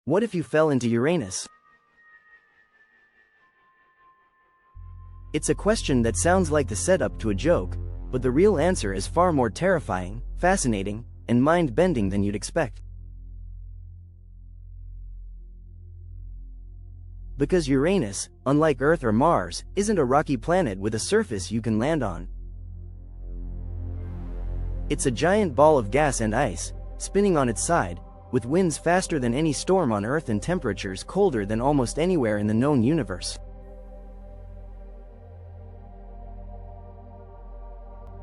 What if you fell into Uranus? It's a question that sounds like the setup to a joke, but the real answer is far more terrifying, fascinating, and mind-bending than you'd expect. Because Uranus, unlike Earth or Mars, isn't a rocky planet with a surface you can land on. It's a giant ball of gas and ice, spinning on its side, with winds faster than any storm on Earth and temperatures colder than almost anywhere in the known universe.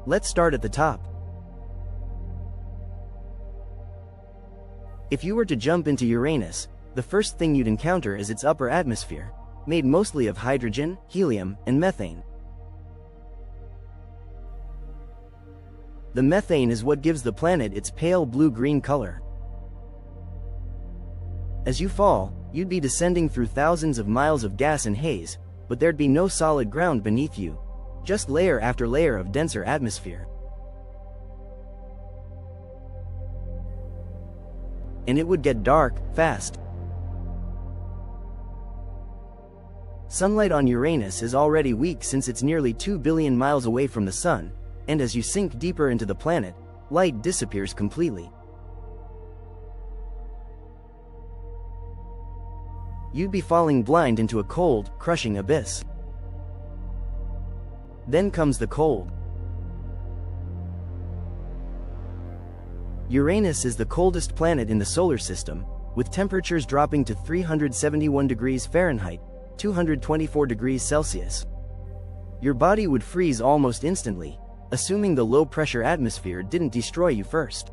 Let's start at the top. If you were to jump into Uranus, the first thing you'd encounter is its upper atmosphere, made mostly of hydrogen, helium, and methane. The methane is what gives the planet its pale blue-green color. As you fall, you'd be descending through thousands of miles of gas and haze, but there'd be no solid ground beneath you, just layer after layer of denser atmosphere. And it would get dark, fast. Sunlight on Uranus is already weak since it's nearly 2 billion miles away from the Sun, and as you sink deeper into the planet, light disappears completely. You'd be falling blind into a cold, crushing abyss. Then comes the cold. Uranus is the coldest planet in the solar system, with temperatures dropping to 371 degrees Fahrenheit, 224 degrees Celsius. Your body would freeze almost instantly, assuming the low-pressure atmosphere didn't destroy you first.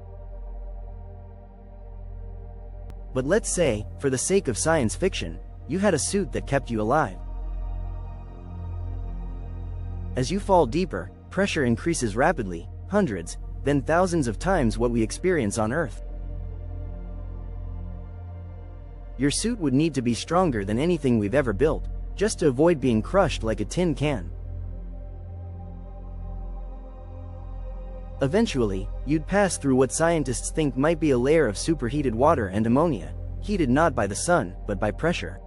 But let's say, for the sake of science fiction, you had a suit that kept you alive. As you fall deeper, pressure increases rapidly, hundreds, then thousands of times what we experience on Earth. Your suit would need to be stronger than anything we've ever built, just to avoid being crushed like a tin can. Eventually, you'd pass through what scientists think might be a layer of superheated water and ammonia, heated not by the sun, but by pressure.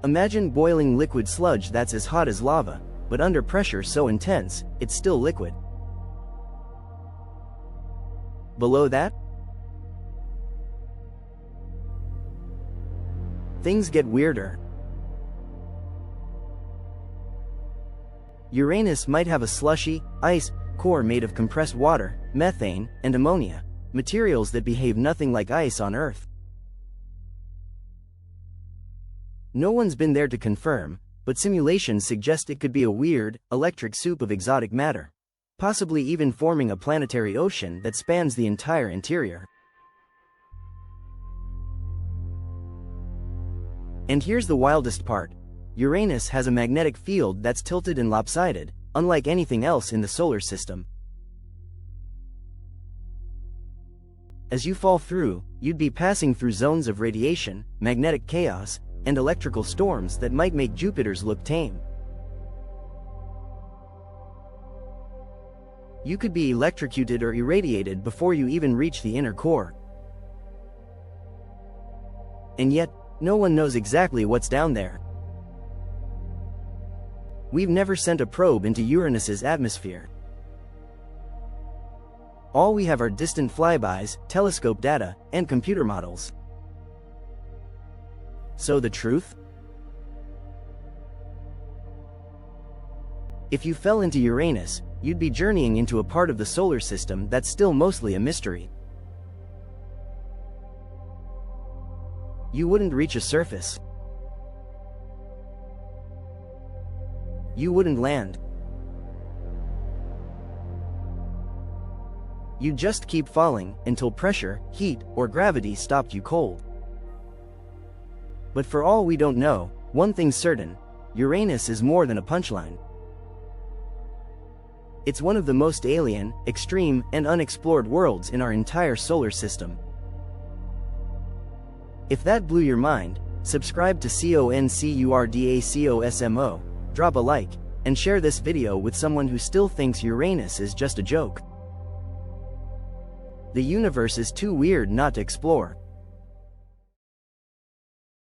Imagine boiling liquid sludge that's as hot as lava, but under pressure so intense, it's still liquid. Below that, things get weirder. Uranus might have a slushy, ice, core made of compressed water, methane, and ammonia, materials that behave nothing like ice on Earth. No one's been there to confirm, but simulations suggest it could be a weird, electric soup of exotic matter, possibly even forming a planetary ocean that spans the entire interior. And here's the wildest part. Uranus has a magnetic field that's tilted and lopsided, unlike anything else in the solar system. As you fall through, you'd be passing through zones of radiation, magnetic chaos, and electrical storms that might make Jupiter's look tame. You could be electrocuted or irradiated before you even reach the inner core. And yet, no one knows exactly what's down there. We've never sent a probe into Uranus's atmosphere. All we have are distant flybys, telescope data, and computer models. So the truth? If you fell into Uranus, you'd be journeying into a part of the solar system that's still mostly a mystery. You wouldn't reach a surface. You wouldn't land. You'd just keep falling until pressure, heat, or gravity stopped you cold. But for all we don't know, one thing's certain: Uranus is more than a punchline. It's one of the most alien, extreme, and unexplored worlds in our entire solar system. If that blew your mind, subscribe to CONCURDACOSMO, drop a like, and share this video with someone who still thinks Uranus is just a joke. The universe is too weird not to explore.